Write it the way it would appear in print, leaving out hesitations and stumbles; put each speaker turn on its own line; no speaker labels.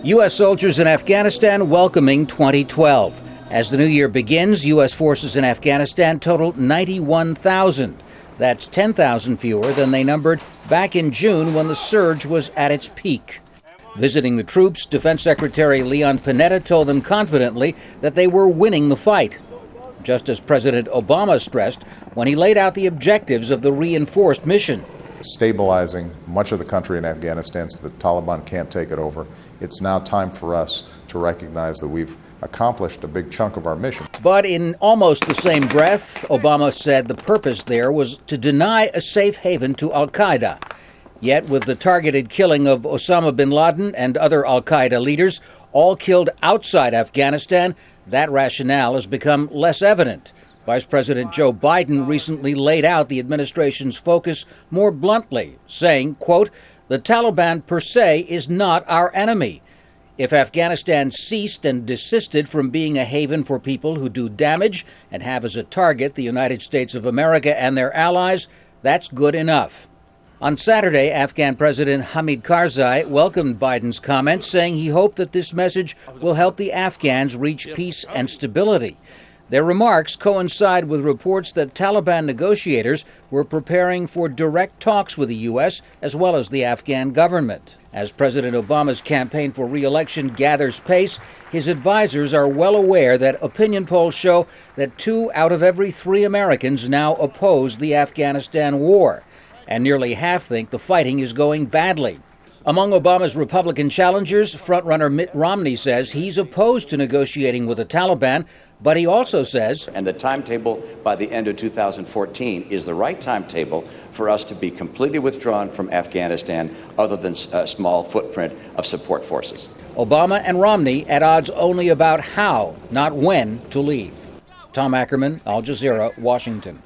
U.S. soldiers in Afghanistan welcoming 2012. As the new year begins, U.S. forces in Afghanistan total 91,000. That's 10,000 fewer than they numbered back in June when the surge was at its peak. Visiting the troops, Defense Secretary Leon Panetta told them confidently that they were winning the fight, just as President Obama stressed when he laid out the objectives of the reinforced mission.
Stabilizing much of the country in Afghanistan so the Taliban can't take it over. It's now time for us to recognize that we've accomplished a big chunk of our mission.
But in almost the same breath, Obama said the purpose there was to deny a safe haven to al-Qaeda. Yet with the targeted killing of Osama bin Laden and other al-Qaeda leaders, all killed outside Afghanistan, that rationale has become less evident. Vice President Joe Biden recently laid out the administration's focus more bluntly, saying, quote, "The Taliban per se is not our enemy. If Afghanistan ceased and desisted from being a haven for people who do damage and have as a target the United States of America and their allies, that's good enough." On Saturday, Afghan President Hamid Karzai welcomed Biden's comments, saying he hoped that this message will help the Afghans reach peace and stability. Their remarks coincide with reports that Taliban negotiators were preparing for direct talks with the U.S. as well as the Afghan government. As President Obama's campaign for re-election gathers pace, his advisors are well aware that opinion polls show that 2 out of every 3 Americans now oppose the Afghanistan war, and nearly half think the fighting is going badly. Among Obama's Republican challengers, frontrunner Mitt Romney says he's opposed to negotiating with the Taliban, but he also says,
and the timetable by the end of 2014 is the right timetable for us to be completely withdrawn from Afghanistan, other than a small footprint of support forces.
Obama and Romney at odds only about how, not when, to leave. Tom Ackerman, Al Jazeera, Washington.